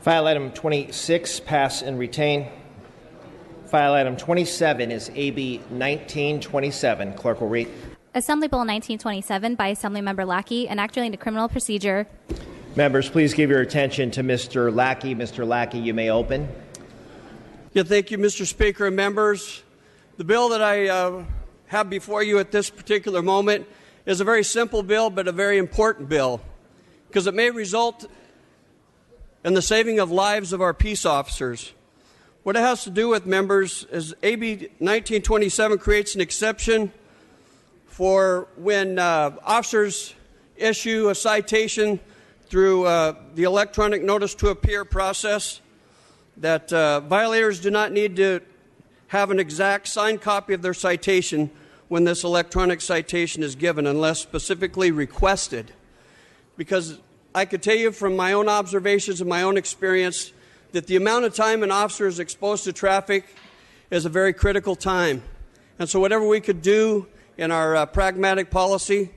File item 26, pass and retain. File item 27 is AB 1927. Clerk will read. Assembly Bill 1927 by Assemblymember Lackey, an act relating to criminal procedure. Members, please give your attention to Mr. Lackey. Mr. Lackey, you may open. Yeah, thank you, Mr. Speaker and members. The bill that I have before you at this particular moment is a very simple bill, but a very important bill, because it may result in the saving of lives of our peace officers. What it has to do with, members, is AB 1927 creates an exception for when officers issue a citation through the electronic notice to appear process, that violators do not need to have an exact signed copy of their citation when this electronic citation is given, unless specifically requested. Because I could tell you from my own observations and my own experience that the amount of time an officer is exposed to traffic is a very critical time. And so whatever we could do in our pragmatic policy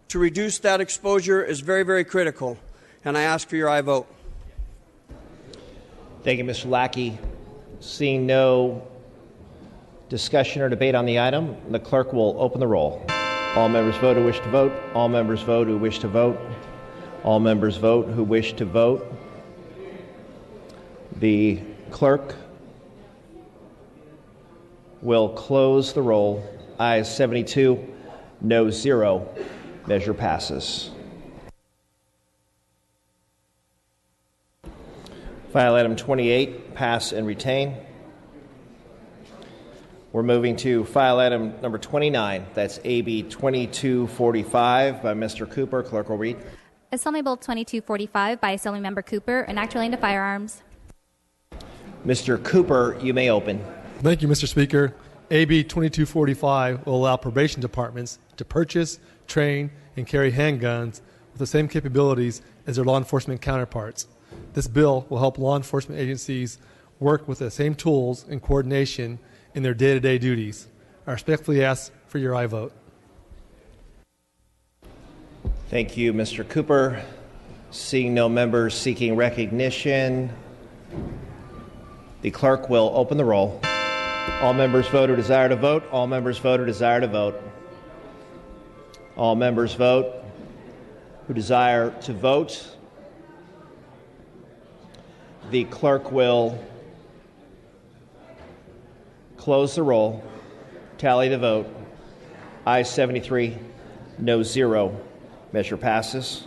to reduce that exposure is very, very critical. And I ask for your aye vote. Thank you, Mr. Lackey. Seeing no discussion or debate on the item, the clerk will open the roll. All members vote who wish to vote. All members vote who wish to vote. All members vote who wish to vote. The clerk will close the roll. Ayes 72, no 0. Measure passes. File item 28, pass and retain. We're moving to file item number 29. That's AB 2245 by Mr. Cooper. Clerk will read. Assembly Bill 2245 by Assemblymember Cooper, an act relating to firearms. Mr. Cooper, you may open. Thank you, Mr. Speaker. AB 2245 will allow probation departments to purchase, train, and carry handguns with the same capabilities as their law enforcement counterparts. This bill will help law enforcement agencies work with the same tools and coordination in their day-to-day duties. I respectfully ask for your aye vote. Thank you, Mr. Cooper. Seeing no members seeking recognition, the clerk will open the roll. All members vote who desire to vote. All members vote who desire to vote. All members vote who desire to vote. The clerk will close the roll, tally the vote. Ayes 73, no 0. Measure passes.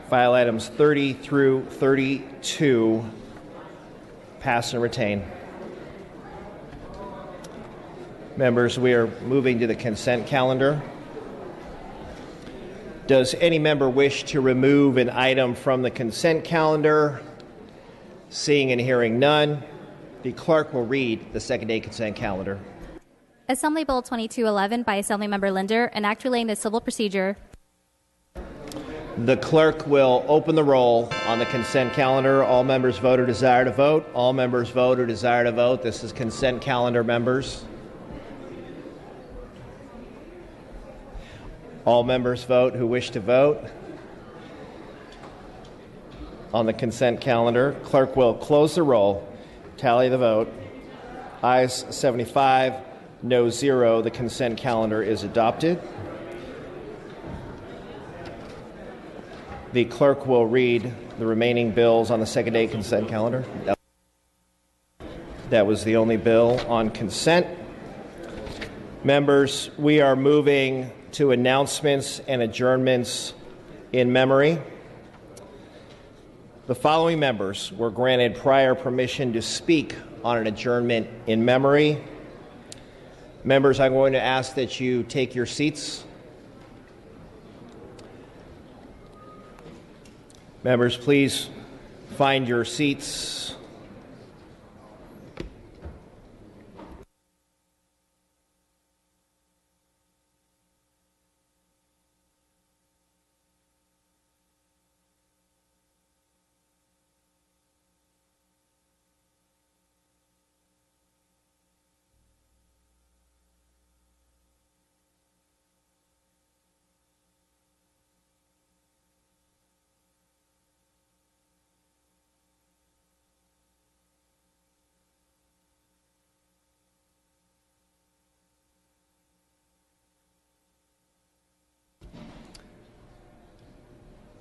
File items 30 through 32, pass and retain. Members, we are moving to the consent calendar. Does any member wish to remove an item from the consent calendar? Seeing and hearing none, the clerk will read the second-day consent calendar. Assembly Bill 2211 by Assemblymember Linder, an act relating to civil procedure. The clerk will open the roll on the consent calendar. All members vote who desire to vote. All members vote who desire to vote. This is consent calendar, members. All members vote who wish to vote on the consent calendar. Clerk will close the roll, tally the vote. Ayes 75, no 0. The consent calendar is adopted. The clerk will read the remaining bills on the second-day consent calendar. That was the only bill on consent. Members, we are moving to announcements and adjournments in memory. The following members were granted prior permission to speak on an adjournment in memory. Members, I'm going to ask that you take your seats. Members, please find your seats.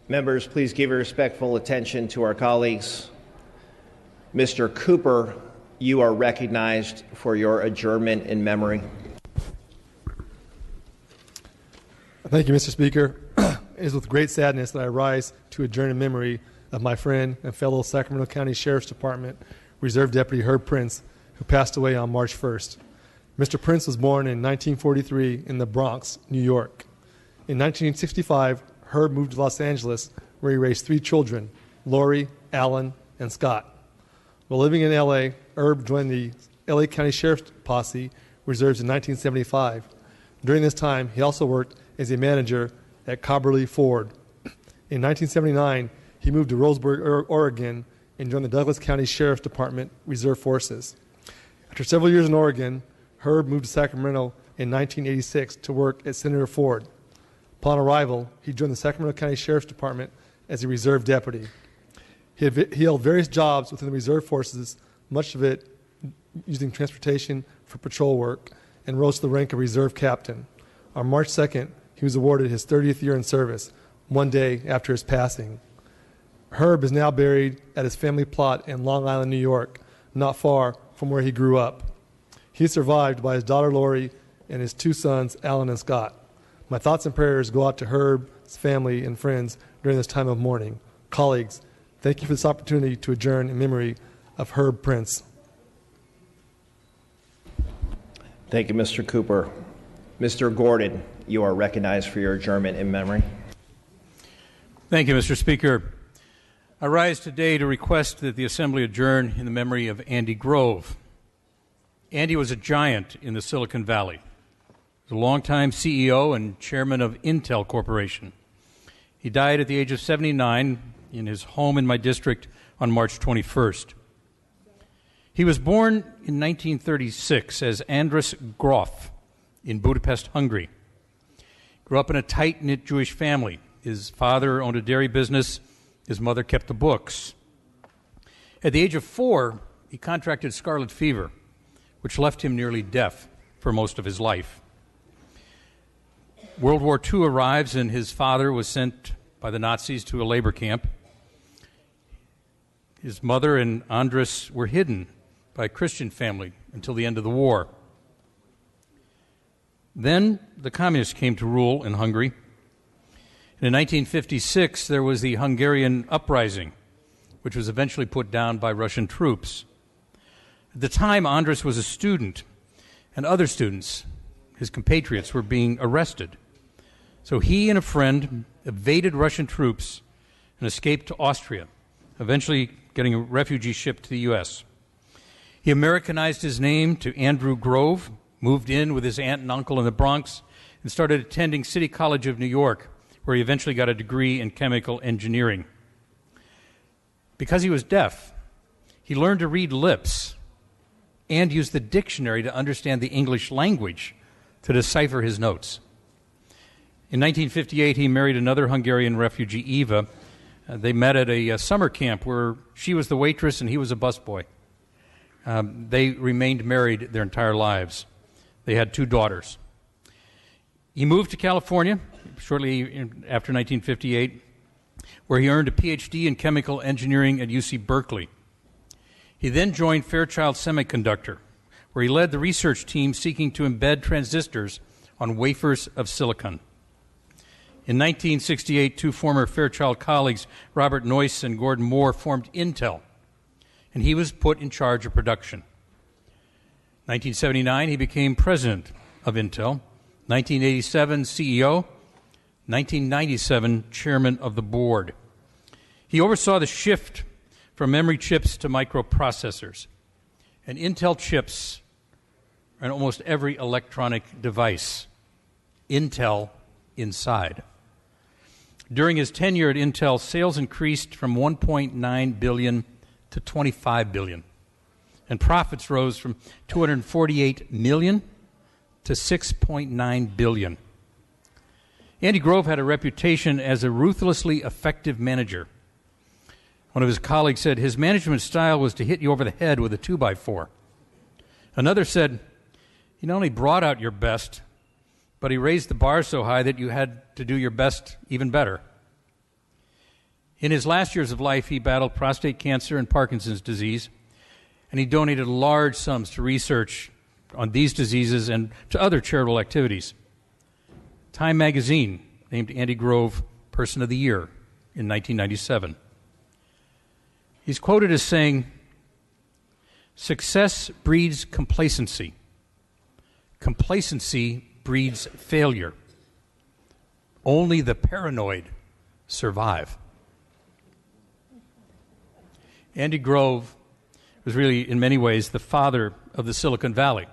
Members, please give your respectful attention to our colleagues. Mr. Cooper, you are recognized for your adjournment in memory. Thank you, Mr. Speaker. It is with great sadness that I rise to adjourn in memory of my friend and fellow Sacramento County Sheriff's Department Reserve Deputy Herb Prince, who passed away on March 1st. Mr. Prince was born in 1943 in the Bronx, New York. In 1965, Herb moved to Los Angeles, where he raised 3 children, Lori, Alan, and Scott. While living in L.A., Herb joined the L.A. County Sheriff's Posse Reserves in 1975. During this time, he also worked as a manager at Cobberly Ford. In 1979, he moved to Roseburg, Oregon, and joined the Douglas County Sheriff's Department Reserve Forces. After several years in Oregon, Herb moved to Sacramento in 1986 to work at Senator Ford. Upon arrival, he joined the Sacramento County Sheriff's Department as a reserve deputy. He held various jobs within the reserve forces, much of it using transportation for patrol work, and rose to the rank of reserve captain. On March 2nd, he was awarded his 30th year in service, one day after his passing. Herb is now buried at his family plot in Long Island, New York, not far from where he grew up. He is survived by his daughter Lori and his 2 sons, Alan and Scott. My thoughts and prayers go out to Herb's family and friends during this time of mourning. Colleagues, thank you for this opportunity to adjourn in memory of Herb Prince. Thank you, Mr. Cooper. Mr. Gordon, you are recognized for your adjournment in memory. Thank you, Mr. Speaker. I rise today to request that the Assembly adjourn in the memory of Andy Grove. Andy was a giant in the Silicon Valley. He was a longtime CEO and chairman of Intel Corporation. He died at the age of 79 in his home in my district on March 21st. He was born in 1936 as Andras Grof in Budapest, Hungary. Grew up in a tight-knit Jewish family. His father owned a dairy business. His mother kept the books. At the age of 4, he contracted scarlet fever, which left him nearly deaf for most of his life. World War II arrives, and his father was sent by the Nazis to a labor camp. His mother and Andras were hidden by a Christian family until the end of the war. Then the communists came to rule in Hungary. And in 1956, there was the Hungarian uprising, which was eventually put down by Russian troops. At the time, Andras was a student, and other students, his compatriots, were being arrested. So he and a friend evaded Russian troops and escaped to Austria, eventually getting a refugee ship to the U.S. He Americanized his name to Andrew Grove, moved in with his aunt and uncle in the Bronx, and started attending City College of New York, where he eventually got a degree in chemical engineering. Because he was deaf, he learned to read lips and used the dictionary to understand the English language to decipher his notes. In 1958, he married another Hungarian refugee, Eva. They met at a summer camp where she was the waitress and he was a busboy. They remained married their entire lives. They had 2 daughters. He moved to California shortly after 1958, where he earned a PhD in chemical engineering at UC Berkeley. He then joined Fairchild Semiconductor, where he led the research team seeking to embed transistors on wafers of silicon. In 1968, 2 former Fairchild colleagues, Robert Noyce and Gordon Moore, formed Intel, and he was put in charge of production. 1979, he became president of Intel. 1987, CEO. 1997, chairman of the board. He oversaw the shift from memory chips to microprocessors. And Intel chips are in almost every electronic device. Intel inside. During his tenure at Intel, sales increased from $1.9 billion to $25 billion. And profits rose from $248 million to $6.9 billion. Andy Grove had a reputation as a ruthlessly effective manager. One of his colleagues said his management style was to hit you over the head with a 2x4. Another said, he not only brought out your best, but he raised the bar so high that you had to do your best even better. In his last years of life, he battled prostate cancer and Parkinson's disease, and he donated large sums to research on these diseases and to other charitable activities. Time magazine named Andy Grove Person of the Year in 1997. He's quoted as saying, "Success breeds complacency. Complacency breeds failure. Only the paranoid survive." Andy Grove was really, in many ways, the father of the Silicon Valley.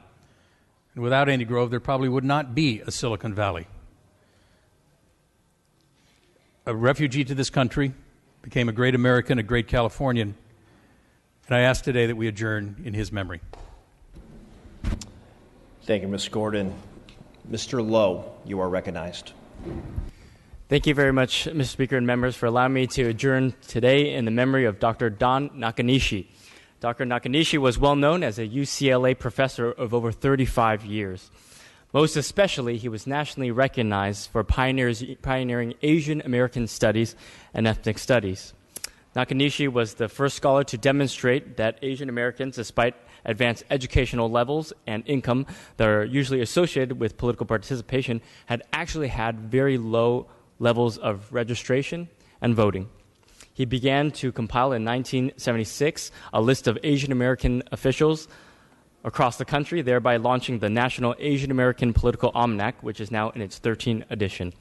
And without Andy Grove, there probably would not be a Silicon Valley. A refugee to this country, became a great American, a great Californian, and I ask today that we adjourn in his memory. Thank you, Ms. Gordon. Mr. Lowe, you are recognized. Thank you very much, Mr. Speaker and members, for allowing me to adjourn today in the memory of Dr. Don Nakanishi. Dr. Nakanishi was well known as a UCLA professor of over 35 years. Most especially, he was nationally recognized for pioneering Asian American studies and ethnic studies. Nakanishi was the first scholar to demonstrate that Asian Americans, despite advanced educational levels and income that are usually associated with political participation, had actually had very low levels of registration and voting. He began to compile in 1976 a list of Asian American officials across the country, thereby launching the National Asian American Political Almanac, which is now in its 13th edition.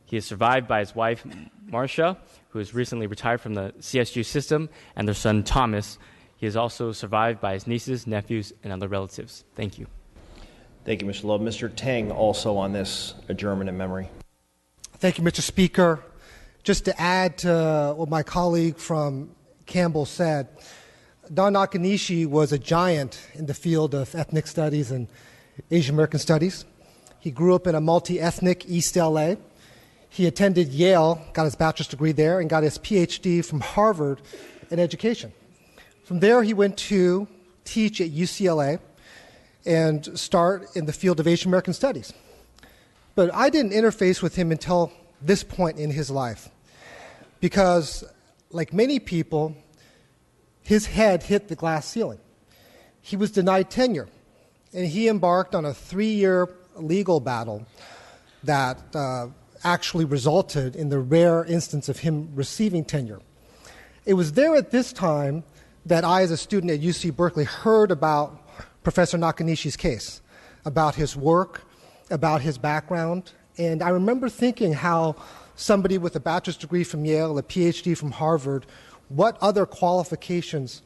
He is survived by his wife, Marcia, who has recently retired from the CSU system, and their son, Thomas. He is also survived by his nieces, nephews, and other relatives. Thank you. Thank you, Mr. Lowe. Mr. Tang, also on this adjournment in memory. Thank you, Mr. Speaker. Just to add to what my colleague from Campbell said, Don Nakanishi was a giant in the field of ethnic studies and Asian American studies. He grew up in a multi-ethnic East LA. He attended Yale, got his bachelor's degree there, and got his PhD from Harvard in education. From there, he went to teach at UCLA and start in the field of Asian American studies. But I didn't interface with him until this point in his life, because like many people, his head hit the glass ceiling. He was denied tenure, and he embarked on a 3-year legal battle that actually resulted in the rare instance of him receiving tenure. It was there at this time that I, as a student at UC Berkeley, heard about Professor Nakanishi's case, about his work, about his background, and I remember thinking how somebody with a bachelor's degree from Yale, a PhD from Harvard, what other qualifications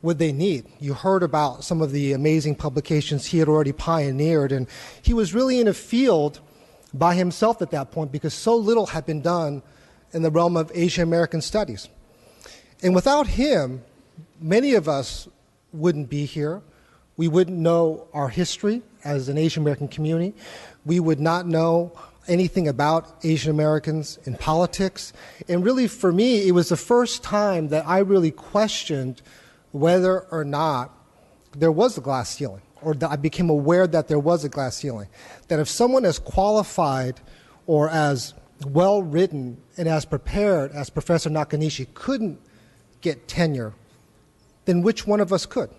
would they need? You heard about some of the amazing publications he had already pioneered, and he was really in a field by himself at that point because so little had been done in the realm of Asian American studies. And without him, many of us wouldn't be here. We wouldn't know our history as an Asian American community. We would not know anything about Asian Americans in politics. And really, for me, it was the first time that I really questioned whether or not there was a glass ceiling, or that I became aware that there was a glass ceiling. That if someone as qualified or as well-written and as prepared as Professor Nakanishi couldn't get tenure, then which one of us could?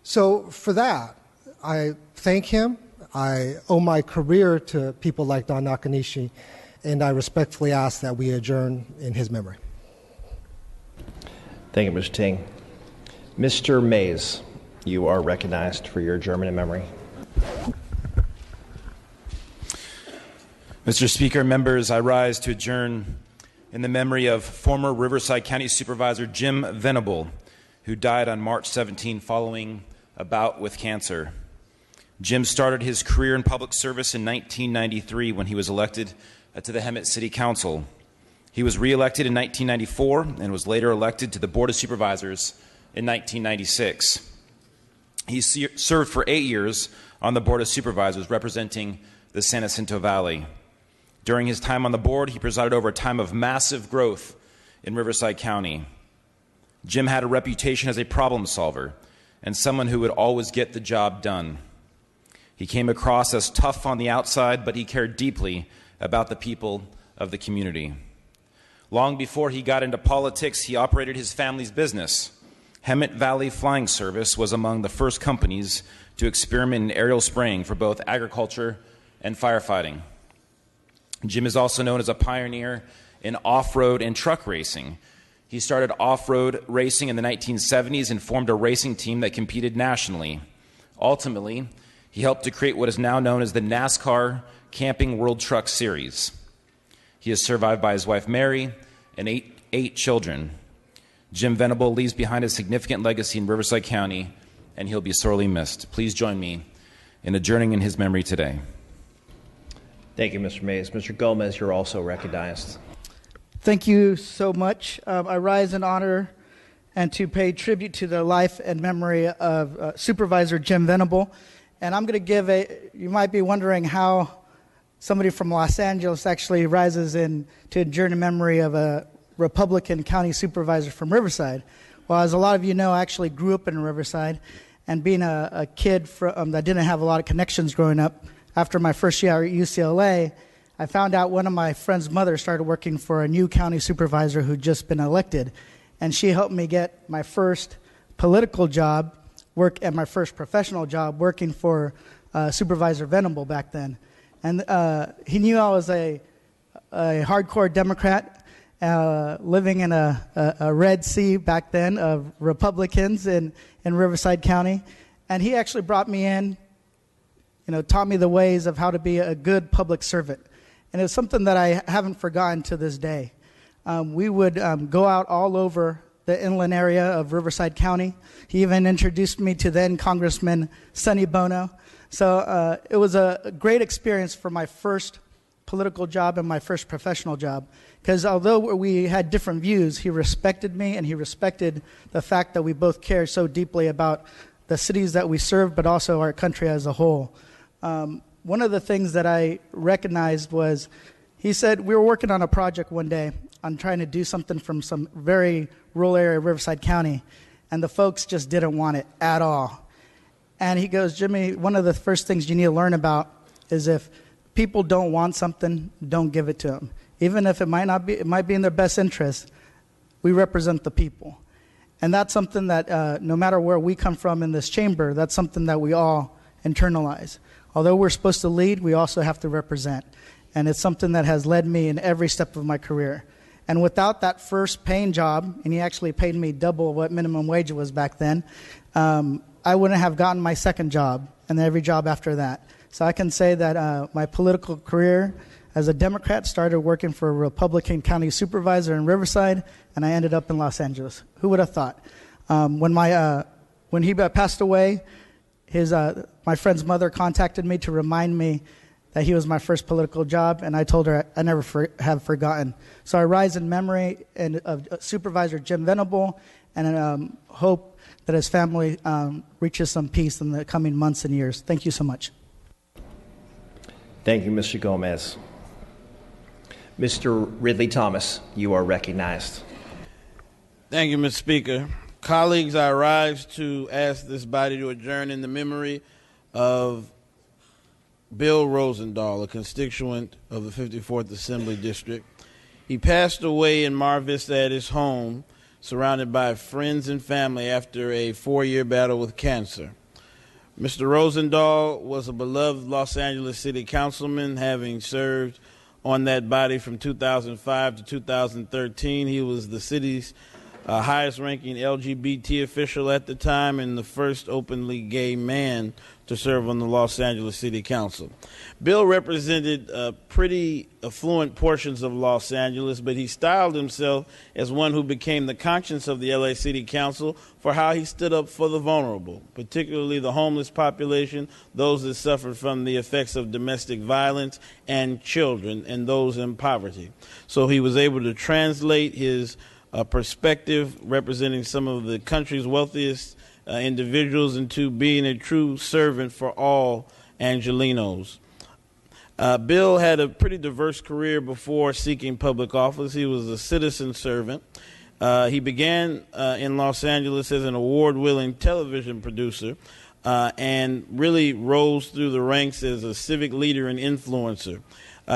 So for that, I thank him. I owe my career to people like Don Nakanishi, and I respectfully ask that we adjourn in his memory. Thank you, Mr. Ting. Mr. Mays, you are recognized for your adjournment in memory. Mr. Speaker, members, I rise to adjourn in the memory of former Riverside County Supervisor Jim Venable, who died on March 17 following a bout with cancer. Jim started his career in public service in 1993 when he was elected to the Hemet City Council. He was reelected in 1994 and was later elected to the Board of Supervisors in 1996. He served for 8 years on the Board of Supervisors representing the San Jacinto Valley. During his time on the board, he presided over a time of massive growth in Riverside County. Jim had a reputation as a problem solver and someone who would always get the job done. He came across as tough on the outside, but he cared deeply about the people of the community. Long before he got into politics, he operated his family's business. Hemet Valley Flying Service was among the first companies to experiment in aerial spraying for both agriculture and firefighting. Jim is also known as a pioneer in off-road and truck racing. He started off-road racing in the 1970s and formed a racing team that competed nationally. Ultimately, he helped to create what is now known as the NASCAR Camping World Truck Series. He is survived by his wife Mary and eight children. Jim Venable leaves behind a significant legacy in Riverside County, and he'll be sorely missed. Please join me in adjourning in his memory today. Thank you, Mr. Mays. Mr. Gomez, you're also recognized. Thank you so much. I rise in honor and to pay tribute to the life and memory of Supervisor Jim Venable. And I'm going to give you might be wondering how somebody from Los Angeles actually rises in to adjourn in memory of a Republican county supervisor from Riverside. Well, as a lot of you know, I actually grew up in Riverside, and being a kid that didn't have a lot of connections growing up, after my first year at UCLA, I found out one of my friend's mother started working for a new county supervisor who'd just been elected, and she helped me get my first political job, and my first professional job working for Supervisor Venable back then. And he knew I was a hardcore Democrat, living in a red sea back then of Republicans in Riverside County. And he actually brought me in, taught me the ways of how to be a good public servant. And it's something that I haven't forgotten to this day. We would go out all over the inland area of Riverside County. He even introduced me to then Congressman Sonny Bono. So it was a great experience for my first political job and my first professional job, because although we had different views, he respected me, and he respected the fact that we both cared so deeply about the cities that we serve, but also our country as a whole. One of the things that I recognized was, he said, we were working on a project one day on trying to do something from some very rural area of Riverside County, and the folks just didn't want it at all. And he goes, Jimmy, one of the first things you need to learn about is if people don't want something, don't give it to them. Even if it might be in their best interest, we represent the people. And that's something that no matter where we come from in this chamber, that's something that we all internalize. Although we're supposed to lead, we also have to represent. And it's something that has led me in every step of my career. And without that first paying job, and he actually paid me double what minimum wage was back then, I wouldn't have gotten my second job and every job after that. So I can say that my political career as a Democrat started working for a Republican county supervisor in Riverside, and I ended up in Los Angeles. Who would have thought? When he passed away, my friend's mother contacted me to remind me that he was my first political job, and I told her I never have forgotten. So I rise in memory of Supervisor Jim Venable, and hope that his family reaches some peace in the coming months and years. Thank you so much. Thank you, Mr. Gomez. Mr. Ridley Thomas, you are recognized. Thank you, Mr. Speaker. Colleagues, I rise to ask this body to adjourn in the memory of Bill Rosendahl, a constituent of the 54th Assembly District. He passed away in Mar Vista at his home, surrounded by friends and family after a 4-year battle with cancer. Mr. Rosendahl was a beloved Los Angeles City Councilman, having served on that body from 2005 to 2013. He was the city's highest-ranking LGBT official at the time and the first openly gay man to serve on the Los Angeles City Council. Bill represented pretty affluent portions of Los Angeles, but he styled himself as one who became the conscience of the LA City Council for how he stood up for the vulnerable, particularly the homeless population, those that suffered from the effects of domestic violence, and children, and those in poverty. So he was able to translate his perspective representing some of the country's wealthiest individuals into being a true servant for all Angelenos. Bill had a pretty diverse career before seeking public office. He was a citizen servant. He began in Los Angeles as an award-winning television producer, and really rose through the ranks as a civic leader and influencer.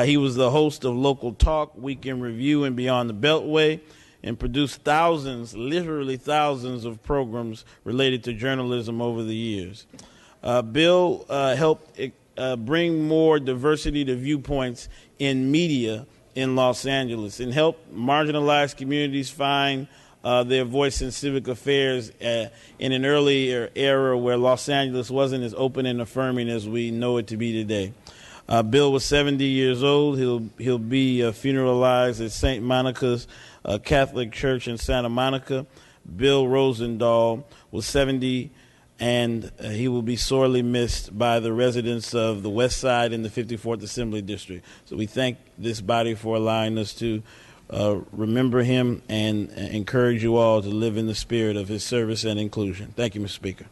He was the host of Local Talk, Weekend Review, and Beyond the Beltway, and produced thousands, literally thousands of programs related to journalism over the years. Bill helped bring more diversity to viewpoints in media in Los Angeles and helped marginalized communities find their voice in civic affairs in an earlier era where Los Angeles wasn't as open and affirming as we know it to be today. Bill was 70 years old. He'll be funeralized at St. Monica's Catholic Church in Santa Monica. Bill Rosendahl was 70, and he will be sorely missed by the residents of the West Side and the 54th Assembly District. So we thank this body for allowing us to remember him and encourage you all to live in the spirit of his service and inclusion. Thank you, Mr. Speaker.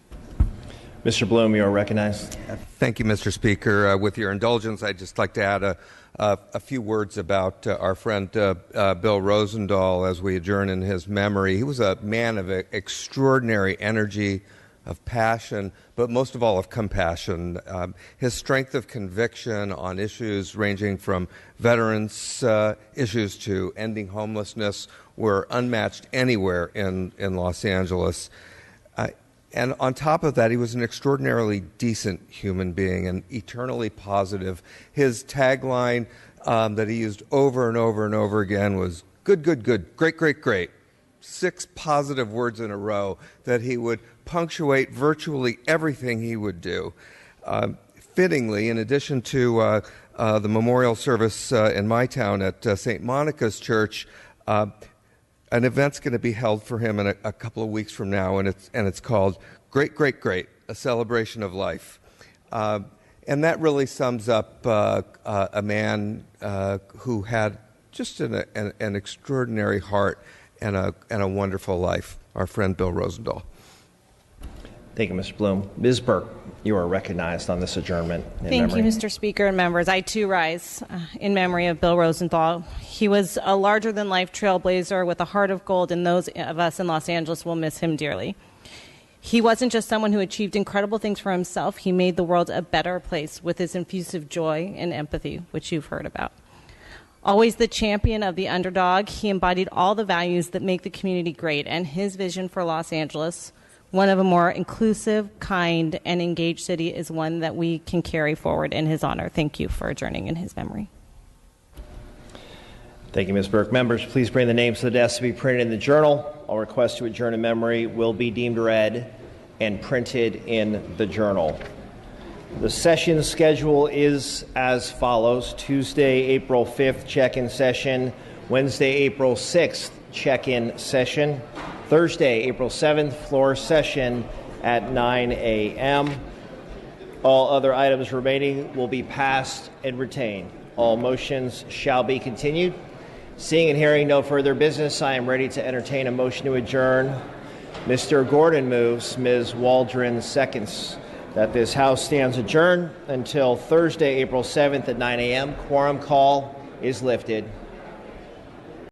Mr. Bloom, you are recognized. Thank you, Mr. Speaker. With your indulgence, I'd just like to add a few words about our friend Bill Rosendahl as we adjourn in his memory. He was a man of extraordinary energy, of passion, but most of all of compassion. His strength of conviction on issues ranging from veterans issues to ending homelessness were unmatched anywhere in Los Angeles. And on top of that, he was an extraordinarily decent human being and eternally positive. His tagline that he used over and over and over again was good, good, good, great, great, great. 6 positive words in a row that he would punctuate virtually everything he would do. Fittingly, in addition to the memorial service in my town at St. Monica's Church, an event's going to be held for him in a couple of weeks from now, and it's called Great, Great, Great, a celebration of life. And that really sums up a man who had just an extraordinary heart and a wonderful life, our friend Bill Rosendahl. Thank you, Mr. Bloom. Ms. Burke, you are recognized on this adjournment. Thank you, Mr. Speaker and members. I, too, rise in memory of Bill Rosendahl. He was a larger-than-life trailblazer with a heart of gold, and those of us in Los Angeles will miss him dearly. He wasn't just someone who achieved incredible things for himself. He made the world a better place with his infusive joy and empathy, which you've heard about. Always the champion of the underdog, he embodied all the values that make the community great, and his vision for Los Angeles, one of a more inclusive, kind, and engaged city, is one that we can carry forward in his honor. Thank you for adjourning in his memory. Thank you, Ms. Burke. Members, please bring the names to the desk to be printed in the journal. All requests to adjourn in memory will be deemed read and printed in the journal. The session schedule is as follows. Tuesday, April 5th, check-in session. Wednesday, April 6th, check-in session. Thursday, April 7th, floor session at 9 a.m. All other items remaining will be passed and retained. All motions shall be continued. Seeing and hearing no further business, I am ready to entertain a motion to adjourn. Mr. Gordon moves, Ms. Waldron seconds. That this House stands adjourned until Thursday, April 7th at 9 a.m. Quorum call is lifted.